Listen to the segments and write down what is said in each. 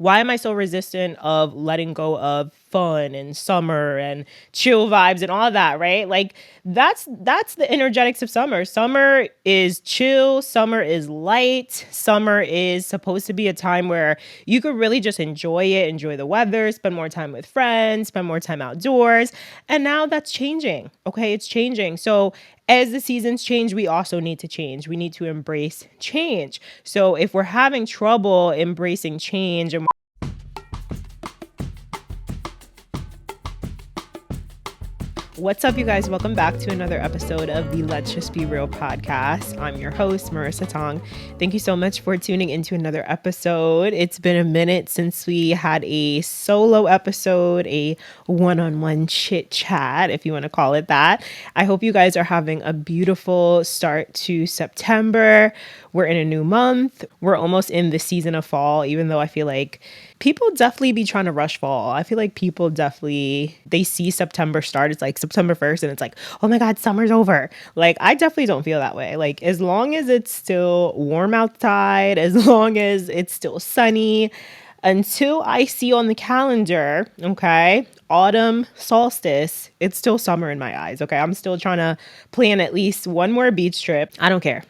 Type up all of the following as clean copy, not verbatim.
Why am I so resistant of letting go of fun and summer and chill vibes and all that, right? Like that's the energetics of summer. Summer is chill, summer is light, summer is supposed to be a time where you could really just enjoy it, enjoy the weather, spend more time with friends, spend more time outdoors. And now that's changing. Okay, it's changing. So as the seasons change, we also need to change. We need to embrace change. So if we're having trouble embracing change and what's up, you guys? Welcome back to another episode of the Let's Just Be Real podcast. I'm your host, Marissa Tong. Thank you so much for tuning into another episode. It's been a minute since we had a solo episode, a one-on-one chit chat, if you want to call it that. I hope you guys are having a beautiful start to September. We're in a new month. We're almost in the season of fall, even though I feel like people definitely be trying to rush fall. I feel like people definitely, they see September start. It's like September 1st and it's like, oh my God, summer's over. Like, I definitely don't feel that way. Like, as long as it's still warm outside, as long as it's still sunny, until I see on the calendar, okay, autumn solstice, it's still summer in my eyes. Okay. I'm still trying to plan at least one more beach trip. I don't care.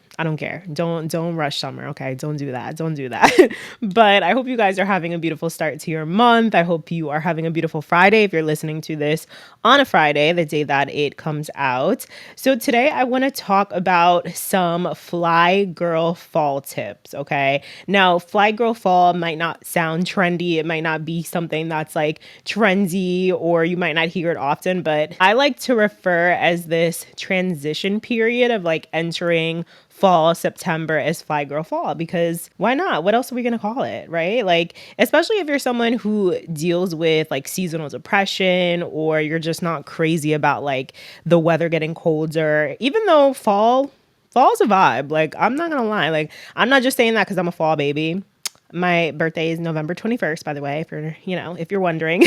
Don't rush summer. Okay. Don't do that. But I hope you guys are having a beautiful start to your month. I hope you are having a beautiful Friday if you're listening to this on a Friday, the day that it comes out. So today I want to talk about some fly girl fall tips. Okay. Now, fly girl fall might not sound trendy. It might not be something that's like trendy, or you might not hear it often, but I like to refer as this transition period of like entering fall, September as fly girl fall, because why not? What else are we going to call it? Right? Like, especially if you're someone who deals with like seasonal depression, or you're just not crazy about like the weather getting colder, even though fall's a vibe. Like, I'm not going to lie. Like, I'm not just saying that because I'm a fall baby. My birthday is November 21st, by the way, if you're wondering.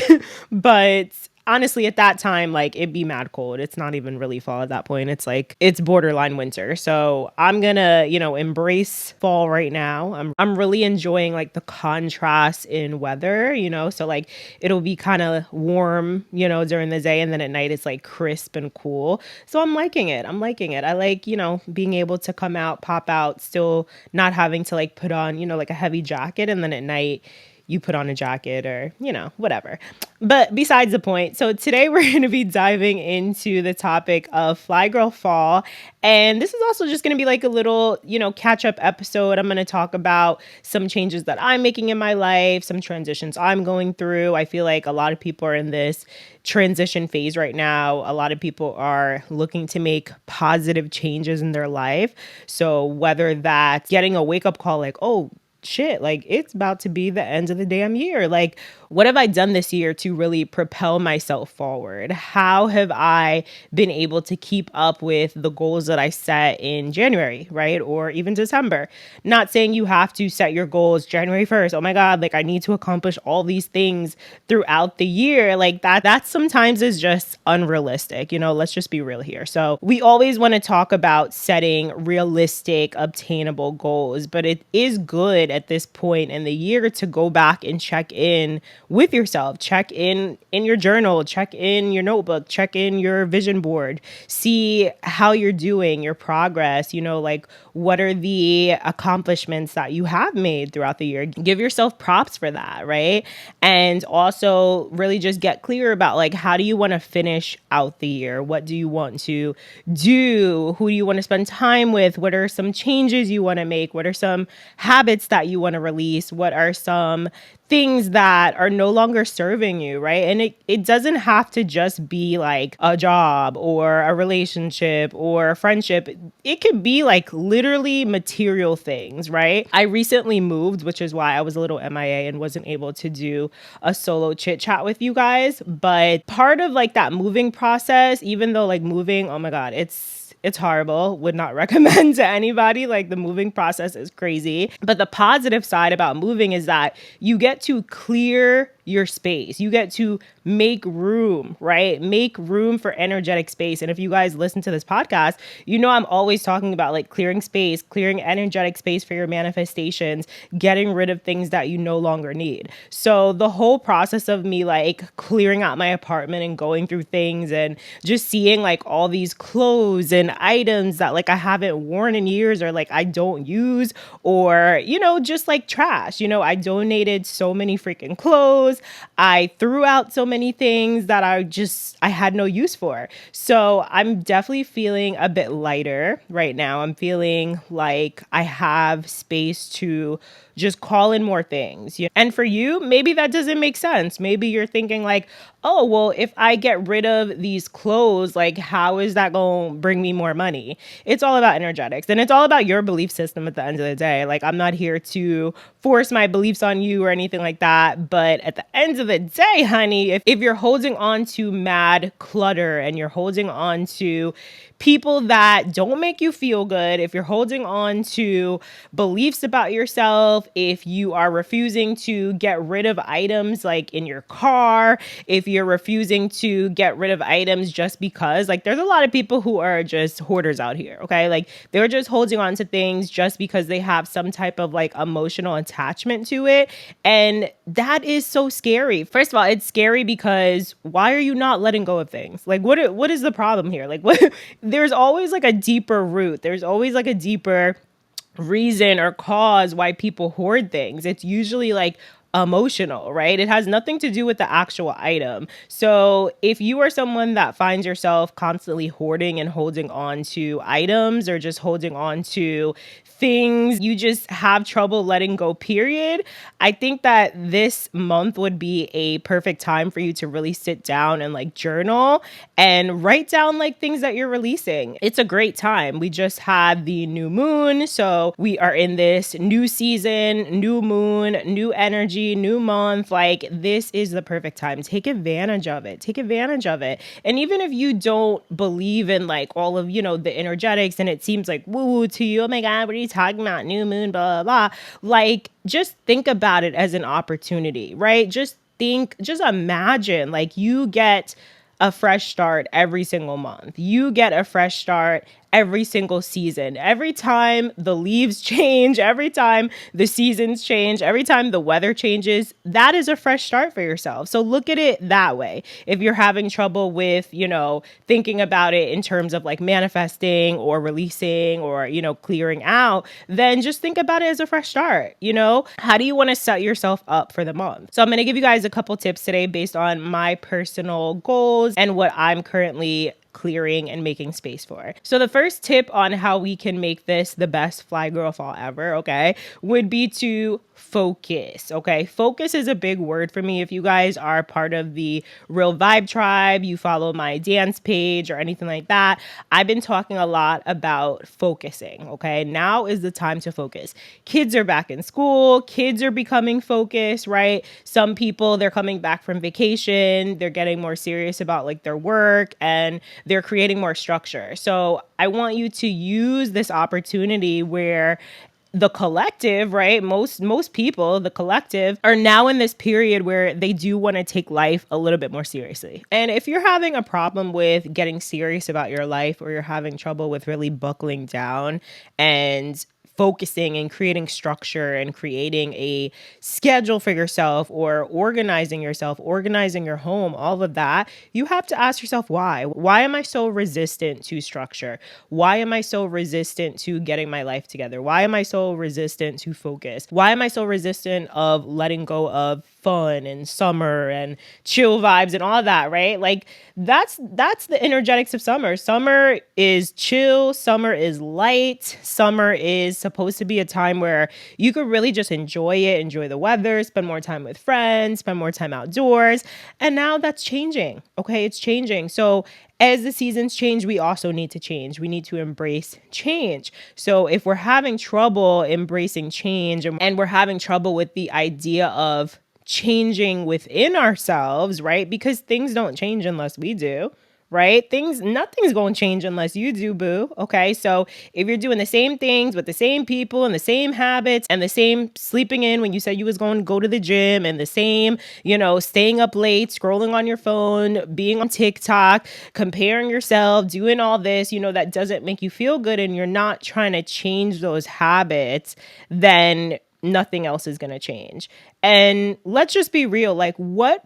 But honestly, at that time, like, it'd be mad cold. It's not even really fall at that point. It's like, it's borderline winter. So I'm gonna, embrace fall right now. I'm really enjoying like the contrast in weather, so like it'll be kind of warm, during the day, and then at night it's like crisp and cool. So I'm liking it. I like, being able to come out, pop out, still not having to like put on, like a heavy jacket, and then at night you put on a jacket, or, whatever. But besides the point, so today we're going to be diving into the topic of fly girl fall. And this is also just going to be like a little, catch up episode. I'm going to talk about some changes that I'm making in my life, some transitions I'm going through. I feel like a lot of people are in this transition phase right now. A lot of people are looking to make positive changes in their life. So whether that's getting a wake up call, like, oh, shit, like it's about to be the end of the damn year. Like, what have I done this year to really propel myself forward? How have I been able to keep up with the goals that I set in January, right? Or even December? Not saying you have to set your goals January 1st. Oh my God, like I need to accomplish all these things throughout the year. Like that sometimes is just unrealistic. Let's just be real here. So we always want to talk about setting realistic, obtainable goals, but it is good at this point in the year to go back and check in with yourself, check in your journal, check in your notebook, check in your vision board, see how you're doing, your progress, like what are the accomplishments that you have made throughout the year. Give yourself props for that, right? And also really just get clear about like, how do you want to finish out the year? What do you want to do? Who do you want to spend time with? What are some changes you want to make? What are some habits that you want to release? What are some things that are no longer serving you, right? And it doesn't have to just be like a job or a relationship or a friendship. It could be like literally material things, right? I recently moved, which is why I was a little MIA and wasn't able to do a solo chit chat with you guys. But part of like that moving process, even though like moving, oh my God, it's horrible. Would not recommend to anybody. Like the moving process is crazy. But the positive side about moving is that you get to clear your space. You get to make room, right? Make room for energetic space. And if you guys listen to this podcast, you know I'm always talking about like clearing space, clearing energetic space for your manifestations, getting rid of things that you no longer need. So the whole process of me like clearing out my apartment and going through things and just seeing like all these clothes and items that like I haven't worn in years or like I don't use, or, you know, just like trash. You know, I donated so many freaking clothes. I threw out so many things that I had no use for. So I'm definitely feeling a bit lighter right now. I'm feeling like I have space to just call in more things. And for you, maybe that doesn't make sense. Maybe you're thinking like, oh, well, if I get rid of these clothes, like how is that going to bring me more money? It's all about energetics and it's all about your belief system at the end of the day. Like I'm not here to force my beliefs on you or anything like that. But at the end of the day, honey, if you're holding on to mad clutter and you're holding on to people that don't make you feel good, if you're holding on to beliefs about yourself, if you are refusing to get rid of items like in your car, if you're refusing to get rid of items just because, like there's a lot of people who are just hoarders out here, okay? Like they're just holding on to things just because they have some type of like emotional attachment to it. And that is so scary. First of all, it's scary because why are you not letting go of things? Like what is the problem here? Like what there's always like a deeper root. There's always like a deeper reason or cause why people hoard things. It's usually like emotional, right? It has nothing to do with the actual item. So if you are someone that finds yourself constantly hoarding and holding on to items or just holding on to things you just have trouble letting go, period, I think that this month would be a perfect time for you to really sit down and like journal and write down like things that you're releasing. It's a great time. We just had the new moon. So we are in this new season, new moon, new energy, new month. Like this is the perfect time. Take advantage of it. Take advantage of it. And even if you don't believe in like all of, you know, the energetics and it seems like woo woo to you, oh my God, what are you talking about? New moon, blah, blah, blah. Like just think about it as an opportunity, right? Just imagine like you get a fresh start every single month. You get a fresh start every single season. Every time the leaves change, every time the seasons change, every time the weather changes, that is a fresh start for yourself. So look at it that way. If you're having trouble with, you know, thinking about it in terms of like manifesting or releasing or, you know, clearing out, then just think about it as a fresh start. You know, how do you want to set yourself up for the month? So I'm going to give you guys a couple tips today based on my personal goals and what I'm currently clearing and making space for. So the first tip on how we can make this the best fly girl fall ever, okay, would be to focus, okay? Focus is a big word for me. If you guys are part of the Real Vibe Tribe, you follow my dance page or anything like that, I've been talking a lot about focusing, okay? Now is the time to focus. Kids are back in school. Kids are becoming focused, right? Some people, they're coming back from vacation. They're getting more serious about like their work and they're creating more structure. So I want you to use this opportunity where the collective, right? Most people, the collective, are now in this period where they do want to take life a little bit more seriously. And if you're having a problem with getting serious about your life, or you're having trouble with really buckling down and focusing and creating structure and creating a schedule for yourself or organizing yourself, organizing your home, all of that, you have to ask yourself why. Why am I so resistant to structure? Why am I so resistant to getting my life together? Why am I so resistant to focus? Why am I so resistant of letting go of fun and summer and chill vibes and all that, right? Like that's the energetics of summer. Summer is chill, summer is light, summer is supposed to be a time where you could really just enjoy it, enjoy the weather, spend more time with friends, spend more time outdoors. And now that's changing. Okay, it's changing. So as the seasons change, we also need to change. We need to embrace change. So if we're having trouble embracing change and we're having trouble with the idea of changing within ourselves, right? Because things don't change unless we do, right? Nothing's going to change unless you do, boo. Okay. So if you're doing the same things with the same people and the same habits and the same sleeping in when you said you was going to go to the gym and the same, staying up late, scrolling on your phone, being on TikTok, comparing yourself, doing all this, that doesn't make you feel good and you're not trying to change those habits, then nothing else is going to change. And let's just be real. Like, what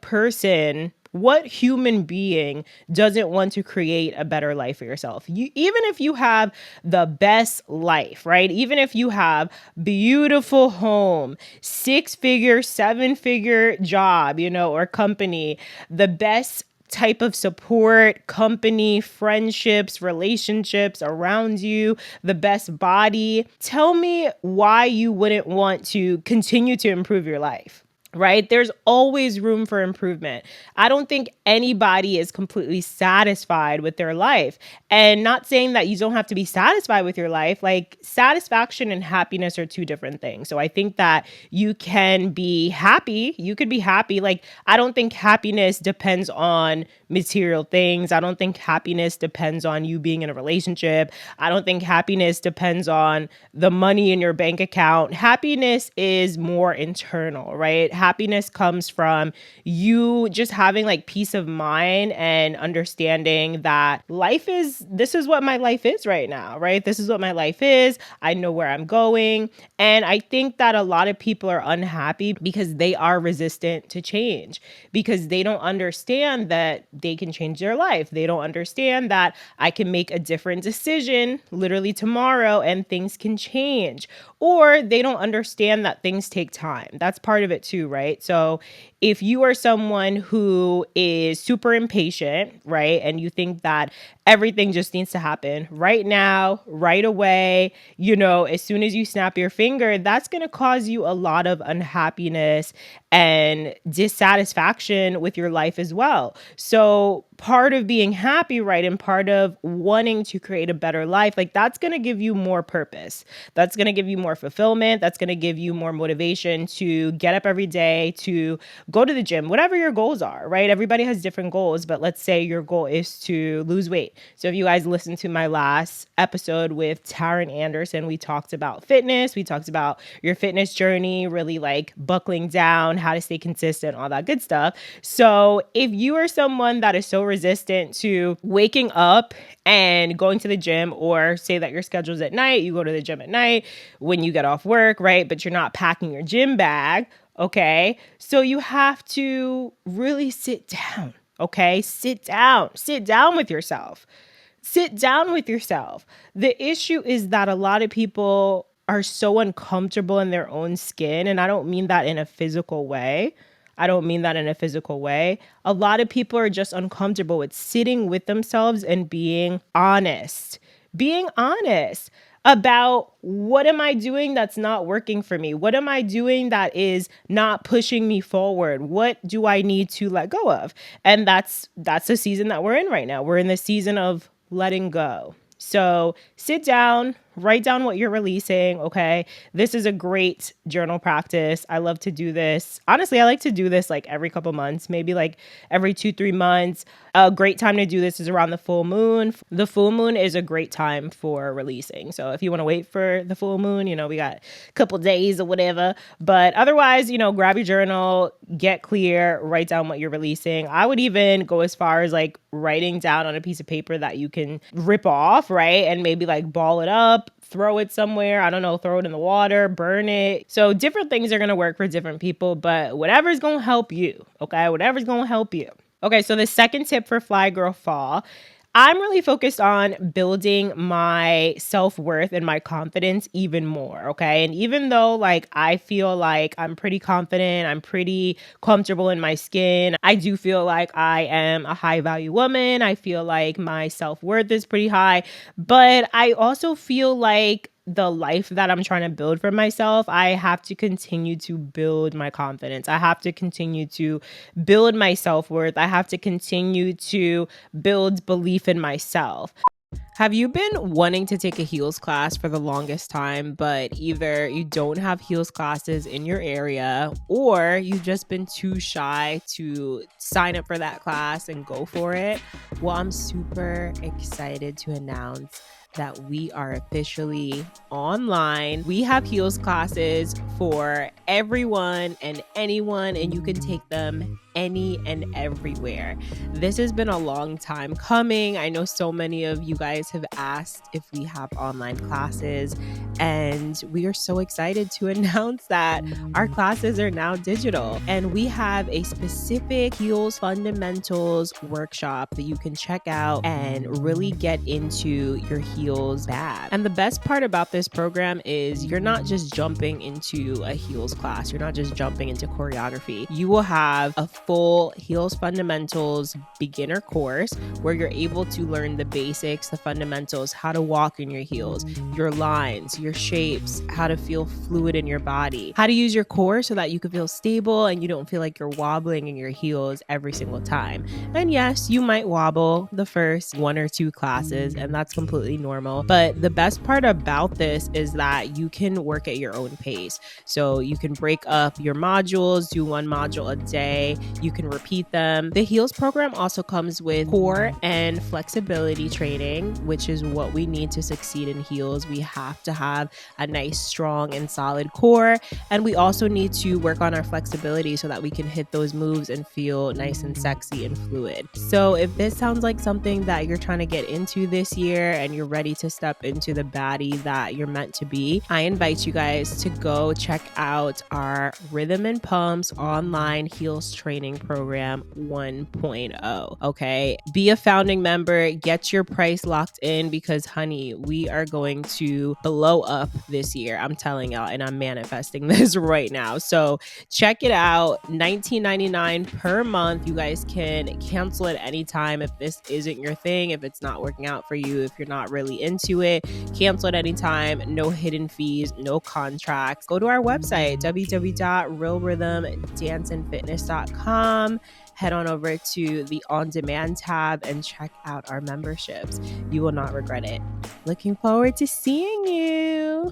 human being doesn't want to create a better life for yourself? Even if you have the best life, right? Even if you have beautiful home, 6-figure, 7-figure job, or company, the best type of support, company, friendships, relationships around you, the best body. Tell me why you wouldn't want to continue to improve your life. Right? There's always room for improvement. I don't think anybody is completely satisfied with their life. And not saying that you don't have to be satisfied with your life. Like, satisfaction and happiness are two different things. So I think that you can be happy. You could be happy. Like, I don't think happiness depends on material things. I don't think happiness depends on you being in a relationship. I don't think happiness depends on the money in your bank account. Happiness is more internal, right? Happiness comes from you just having like peace of mind and understanding that this is what my life is right now, right? This is what my life is. I know where I'm going. And I think that a lot of people are unhappy because they are resistant to change, because they don't understand that they can change their life. They don't understand that I can make a different decision literally tomorrow and things can change. Or they don't understand that things take time. That's part of it too, right? So if you are someone who is super impatient, right, and you think that everything just needs to happen right now, right away, as soon as you snap your finger, that's going to cause you a lot of unhappiness and dissatisfaction with your life as well. So part of being happy, right, and part of wanting to create a better life, like, that's going to give you more purpose. That's going to give you more fulfillment. That's going to give you more motivation to get up every day, to go to the gym, whatever your goals are, right? Everybody has different goals, but let's say your goal is to lose weight. So if you guys listened to my last episode with Taryn Anderson, we talked about fitness. We talked about your fitness journey, really like buckling down, how to stay consistent, all that good stuff. So if you are someone that is so resistant to waking up and going to the gym, or say that your schedule's at night, you go to the gym at night when you get off work, right? But you're not packing your gym bag. Okay. So you have to really sit down. Okay. Sit down with yourself. Sit down with yourself. The issue is that a lot of people are so uncomfortable in their own skin. And I don't mean that in a physical way. A lot of people are just uncomfortable with sitting with themselves and being honest. About what am I doing that's not working for me? What am I doing that is not pushing me forward? What do I need to let go of? And that's the season that we're in right now. We're in the season of letting go. So sit down, write down what you're releasing. Okay. This is a great journal practice. I love to do this. Honestly, I like to do this like every couple months, maybe like every 2-3 months. A great time to do this is around the full moon. The full moon is a great time for releasing. So if you want to wait for the full moon, we got a couple days or whatever. But otherwise, grab your journal, get clear, write down what you're releasing. I would even go as far as like writing down on a piece of paper that you can rip off, right? And maybe like ball it up, throw it somewhere. I don't know, throw it in the water, burn it. So different things are going to work for different people, but whatever's going to help you. Okay. Whatever's going to help you. Okay. So the second tip for Fly Girl Fall, I'm really focused on building my self-worth and my confidence even more, okay? And even though like I feel like I'm pretty confident, I'm pretty comfortable in my skin, I do feel like I am a high-value woman. I feel like my self-worth is pretty high, but I also feel like the life that I'm trying to build for myself, I have to continue to build my confidence. I have to continue to build my self-worth. I have to continue to build belief in myself. Have you been wanting to take a heels class for the longest time, but either you don't have heels classes in your area or you've just been too shy to sign up for that class and go for it? Well, I'm super excited to announce that we are officially online. We have heels classes for everyone and anyone, and you can take them any and everywhere. This has been a long time coming. I know so many of you guys have asked if we have online classes, and we are so excited to announce that our classes are now digital. And we have a specific heels fundamentals workshop that you can check out and really get into your heels bag. And the best part about this program is you're not just jumping into a heels class, you're not just jumping into choreography. You will have a full heels fundamentals beginner course where you're able to learn the basics, the fundamentals, how to walk in your heels, your lines, your shapes, how to feel fluid in your body, how to use your core so that you can feel stable and you don't feel like you're wobbling in your heels every single time. And yes, you might wobble the first one or two classes, and that's completely normal. But the best part about this is that you can work at your own pace. So you can break up your modules, do one module a day. You can repeat them. The heels program also comes with core and flexibility training, which is what we need to succeed in heels. We have to have a nice, strong, and solid core. And we also need to work on our flexibility so that we can hit those moves and feel nice and sexy and fluid. So if this sounds like something that you're trying to get into this year and you're ready to step into the baddie that you're meant to be, I invite you guys to go check out our Rhythm and Pumps online heels training program 1.0. Okay, be a founding member, get your price locked in, because honey, we are going to blow up this year. I'm telling y'all, and I'm manifesting this right now. So check it out. $19.99 per month. You guys can cancel at any time if this isn't your thing, if it's not working out for you, if you're not really into it. Cancel at any time. No hidden fees, no contracts. Go to our website, www.realrhythmdanceandfitness.com. Head on over to the on-demand tab and check out our memberships. You will not regret it. Looking forward to seeing you.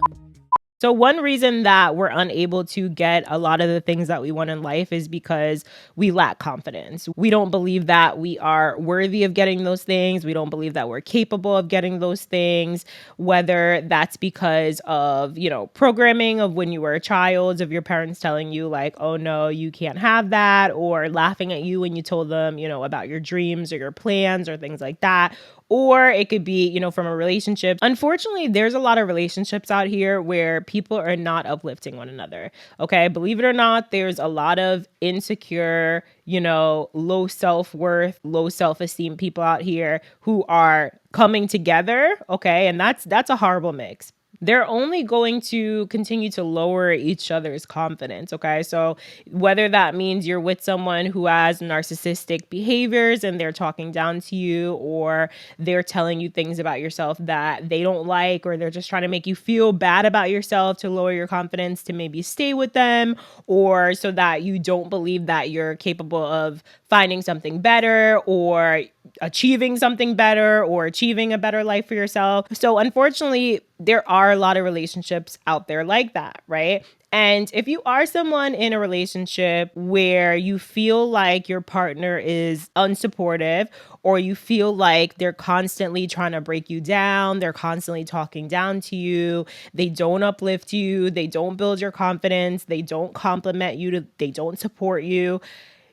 So one reason that we're unable to get a lot of the things that we want in life is because we lack confidence. We don't believe that we are worthy of getting those things. We don't believe that we're capable of getting those things, whether that's because of, programming of when you were a child, of your parents telling you like, oh no, you can't have that, or laughing at you when you told them, about your dreams or your plans or things like that. Or it could be, from a relationship. Unfortunately, there's a lot of relationships out here where people are not uplifting one another. Okay. Believe it or not, there's a lot of insecure, low self-worth, low self-esteem people out here who are coming together. Okay. And that's a horrible mix. They're only going to continue to lower each other's confidence, okay? So whether that means you're with someone who has narcissistic behaviors and they're talking down to you, or they're telling you things about yourself that they don't like, or they're just trying to make you feel bad about yourself to lower your confidence to maybe stay with them, or so that you don't believe that you're capable of finding something better or achieving something better or achieving a better life for yourself. So unfortunately, there are a lot of relationships out there like that, right? And if you are someone in a relationship where you feel like your partner is unsupportive, or you feel like they're constantly trying to break you down, they're constantly talking down to you, they don't uplift you, they don't build your confidence, they don't compliment you, they don't support you,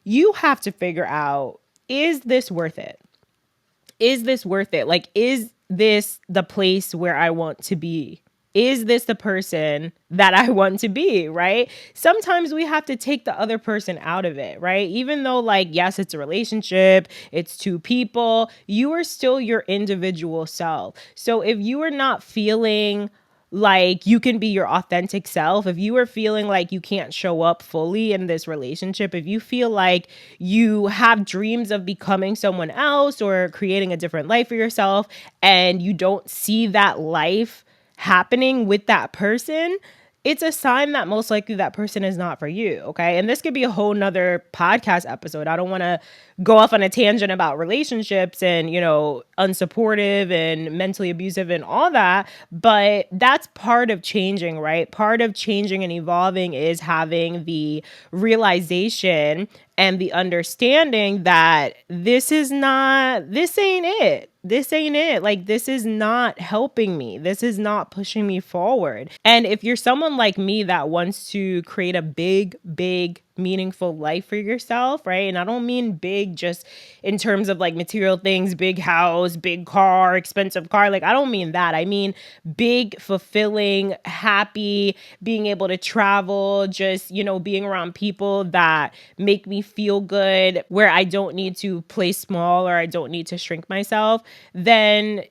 you have to figure out, is this worth it? Is this worth it? Like, is this the place where I want to be? Is this the person that I want to be, right? Sometimes we have to take the other person out of it, right? Even though, like, yes, it's a relationship, it's two people, you are still your individual self. So if you are not feeling like you can be your authentic self, if you are feeling like you can't show up fully in this relationship, if you feel like you have dreams of becoming someone else or creating a different life for yourself, and you don't see that life happening with that person, it's a sign that most likely that person is not for you. Okay. And this could be a whole nother podcast episode. I don't want to go off on a tangent about relationships and, unsupportive and mentally abusive and all that. But that's part of changing, right? Part of changing and evolving is having the realization and the understanding that this ain't it. This ain't it. Like, this is not helping me. This is not pushing me forward. And if you're someone like me that wants to create a big, meaningful life for yourself, right? And I don't mean big just in terms of like material things, big house, big car, expensive car. Like, I don't mean that. I mean big, fulfilling, happy, being able to travel, just, being around people that make me feel good, where I don't need to play small or I don't need to shrink myself. Then,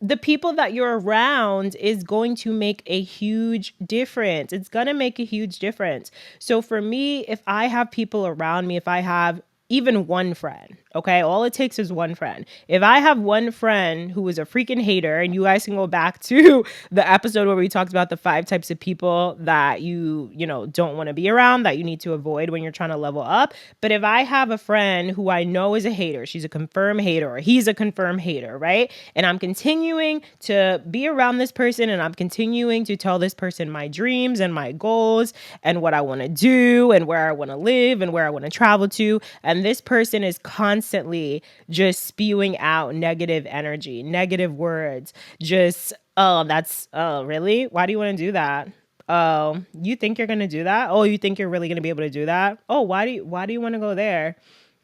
the people that you're around is going to make a huge difference. It's going to make a huge difference. So for me, if I have people around me, if I have even one friend, okay, all it takes is one friend. If I have one friend who is a freaking hater, and you guys can go back to the episode where we talked about the 5 types of people that you don't want to be around, that you need to avoid when you're trying to level up. But if I have a friend who I know is a hater, she's a confirmed hater, or he's a confirmed hater, right? And I'm continuing to be around this person, and I'm continuing to tell this person my dreams and my goals and what I want to do and where I want to live and where I want to travel to. And this person is constantly just spewing out negative energy, negative words, just, really? Why do you want to do that? Oh, you think you're going to do that? Oh, you think you're really going to be able to do that? Oh, why do you want to go there?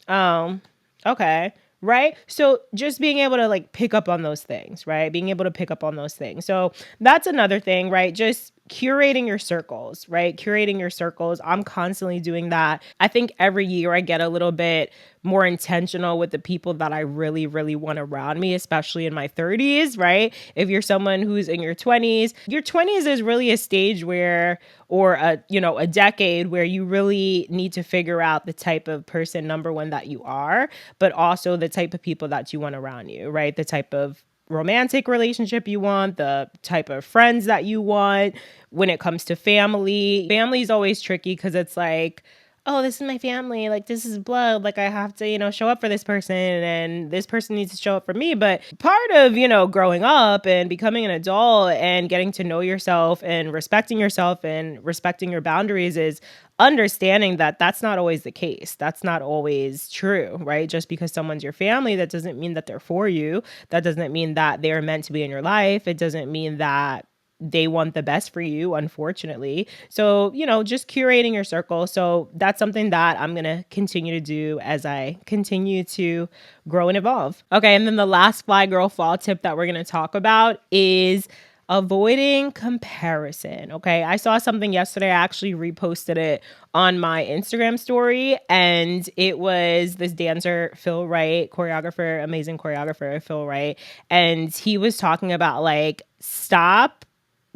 Okay. Right. So just being able to like pick up on those things, right? Being able to pick up on those things. So that's another thing, right? Just curating your circles, right? Curating your circles. I'm constantly doing that. I think every year I get a little bit more intentional with the people that I really, really want around me, especially in my 30s, right? If you're someone who's in your 20s is really a stage where, or a decade where you really need to figure out the type of person, number one, that you are, but also the type of people that you want around you, right? The type of romantic relationship you want, the type of friends that you want. When it comes to family is always tricky because it's like, oh, this is my family, like this is blood, like I have to, show up for this person and this person needs to show up for me. But part of, growing up and becoming an adult and getting to know yourself and respecting your boundaries is understanding that that's not always the case. That's not always true, right? Just because someone's your family, that doesn't mean that they're for you. That doesn't mean that they're meant to be in your life. It doesn't mean that they want the best for you, unfortunately. So, just curating your circle. So that's something that I'm going to continue to do as I continue to grow and evolve. Okay. And then the last Fly Girl Fall tip that we're going to talk about is avoiding comparison. Okay. I saw something yesterday. I actually reposted it on my Instagram story, and it was this dancer, Phil Wright, amazing choreographer, Phil Wright. And he was talking about like, stop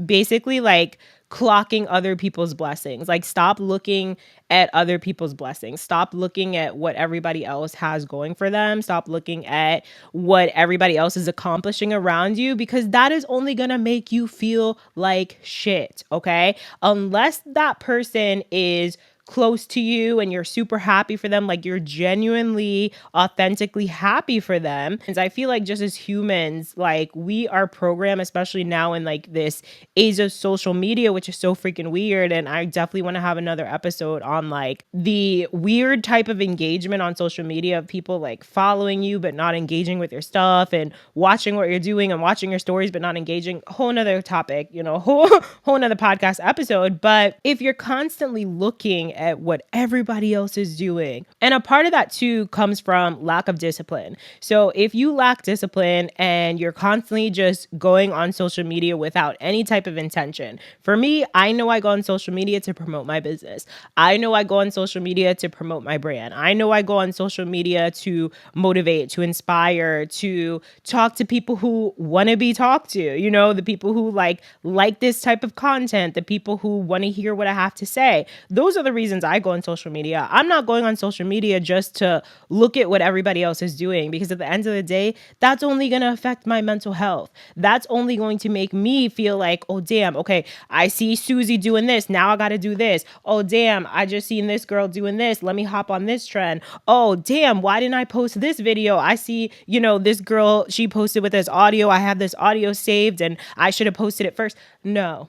basically like clocking other people's blessings. Like, stop looking at other people's blessings. Stop looking at what everybody else has going for them. Stop looking at what everybody else is accomplishing around you, because that is only going to make you feel like shit. Okay. Unless that person is close to you and you're super happy for them, like you're genuinely, authentically happy for them. And I feel like just as humans, like we are programmed, especially now in like this age of social media, which is so freaking weird. And I definitely want to have another episode on like the weird type of engagement on social media of people like following you but not engaging with your stuff, and watching what you're doing and watching your stories but not engaging. Whole nother topic, whole nother podcast episode. But if you're constantly looking at what everybody else is doing, and a part of that too comes from lack of discipline. So if you lack discipline and you're constantly just going on social media without any type of intention. For me, I know I go on social media to promote my business. I know I go on social media to promote my brand. I know I go on social media to motivate, to inspire, to talk to people who want to be talked to, the people who like this type of content, the people who want to hear what I have to say. Those are the reasons reasons I go on social media. I'm not going on social media just to look at what everybody else is doing, because at the end of the day, that's only going to affect my mental health. That's only going to make me feel like, oh, damn, okay, I see Susie doing this. Now I got to do this. Oh, damn, I just seen this girl doing this. Let me hop on this trend. Oh, damn, why didn't I post this video? I see, this girl, she posted with this audio. I have this audio saved and I should have posted it first. No,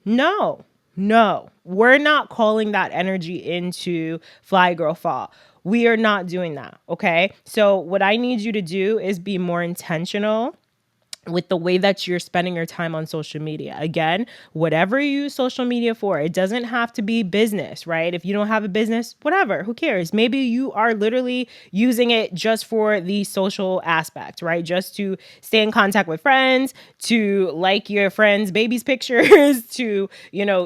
no, no. We're not calling that energy into Fly Girl Fall. We are not doing that. Okay. So what I need you to do is be more intentional with the way that you're spending your time on social media. Again, whatever you use social media for, it doesn't have to be business, right? If you don't have a business, whatever, who cares? Maybe you are literally using it just for the social aspect, right? Just to stay in contact with friends, to like your friends' babies' pictures, to,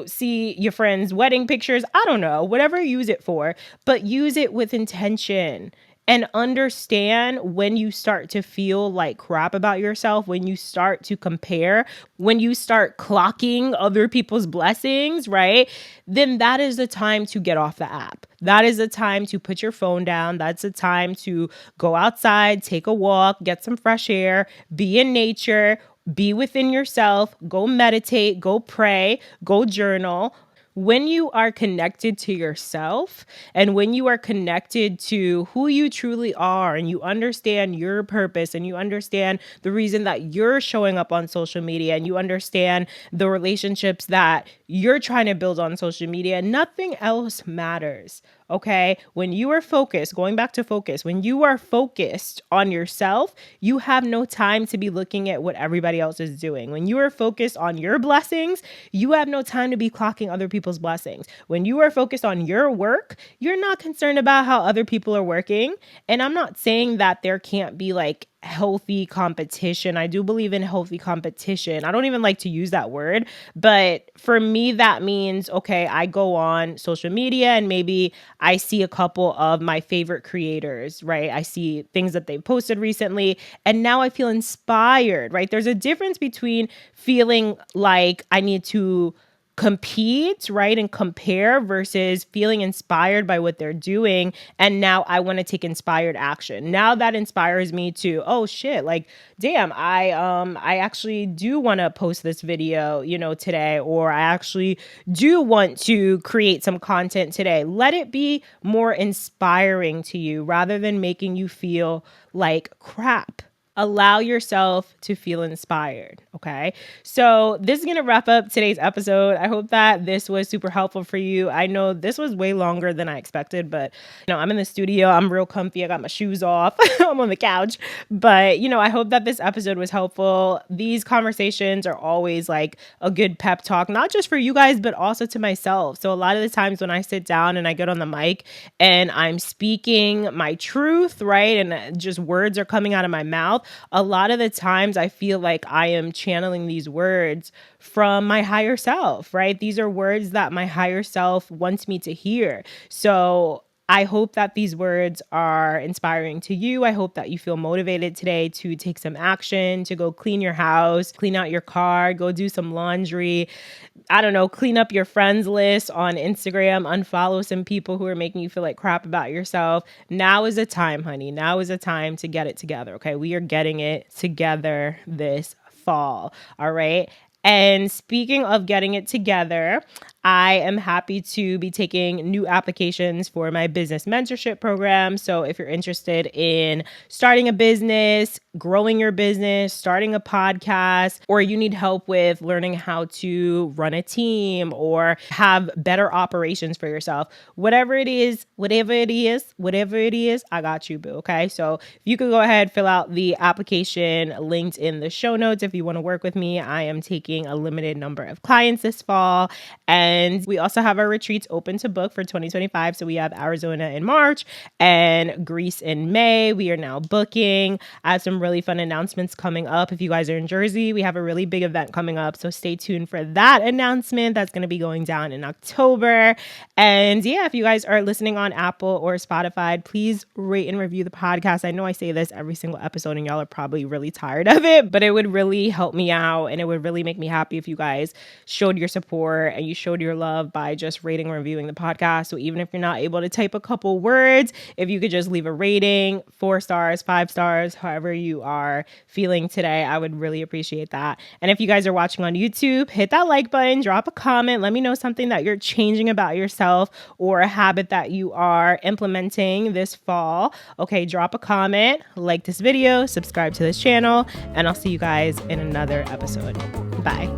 see your friends' wedding pictures. I don't know, whatever you use it for, but use it with intention. And understand when you start to feel like crap about yourself, when you start to compare, when you start clocking other people's blessings, right? Then that is the time to get off the app. That is the time to put your phone down. That's the time to go outside, take a walk, get some fresh air, be in nature, be within yourself, go meditate, go pray, go journal. When you are connected to yourself and when you are connected to who you truly are and you understand your purpose and you understand the reason that you're showing up on social media and you understand the relationships that you're trying to build on social media, nothing else matters. Okay. When you are focused, going back to focus, when you are focused on yourself, you have no time to be looking at what everybody else is doing. When you are focused on your blessings, you have no time to be clocking other people's blessings. When you are focused on your work, you're not concerned about how other people are working. And I'm not saying that there can't be like healthy competition. I do believe in healthy competition. I don't even like to use that word, but for me, that means, okay, I go on social media and maybe I see a couple of my favorite creators, right? I see things that they've posted recently and now I feel inspired, right? There's a difference between feeling like I need to compete, right, and compare versus feeling inspired by what they're doing. And now I want to take inspired action. Now that inspires me to, oh shit, like, damn, I actually do want to post this video, today, or I actually do want to create some content today. Let it be more inspiring to you rather than making you feel like crap. Allow yourself to feel inspired. Okay. So this is going to wrap up today's episode. I hope that this was super helpful for you. I know this was way longer than I expected, but I'm in the studio. I'm real comfy. I got my shoes off. I'm on the couch, but I hope that this episode was helpful. These conversations are always like a good pep talk, not just for you guys, but also to myself. So a lot of the times when I sit down and I get on the mic and I'm speaking my truth, right? And just words are coming out of my mouth. A lot of the times I feel like I am channeling these words from my higher self, right? These are words that my higher self wants me to hear. So I hope that these words are inspiring to you. I hope that you feel motivated today to take some action, to go clean your house, clean out your car, go do some laundry. I don't know, clean up your friends list on Instagram, unfollow some people who are making you feel like crap about yourself. Now is the time, honey. Now is the time to get it together. Okay. We are getting it together this fall. All right. And speaking of getting it together, I am happy to be taking new applications for my business mentorship program. So if you're interested in starting a business, growing your business, starting a podcast, or you need help with learning how to run a team or have better operations for yourself, whatever it is, I got you, boo. Okay. So if you could go ahead, fill out the application linked in the show notes. If you want to work with me, I am taking a limited number of clients this fall. And we also have our retreats open to book for 2025. So we have Arizona in March and Greece in May. We are now booking. I have some really fun announcements coming up. If you guys are in Jersey, we have a really big event coming up. So stay tuned for that announcement. That's going to be going down in October. And yeah, if you guys are listening on Apple or Spotify, please rate and review the podcast. I know I say this every single episode and y'all are probably really tired of it, but it would really help me out and it would really make me happy if you guys showed your support and you showed spread your love by just rating and reviewing the podcast. So even if you're not able to type a couple words, if you could just leave a rating, 4 stars, 5 stars, however you are feeling today, I would really appreciate that. And if you guys are watching on YouTube, hit that like button, drop a comment, let me know something that you're changing about yourself or a habit that you are implementing this fall. Okay, drop a comment, like this video, subscribe to this channel, and I'll see you guys in another episode. Bye.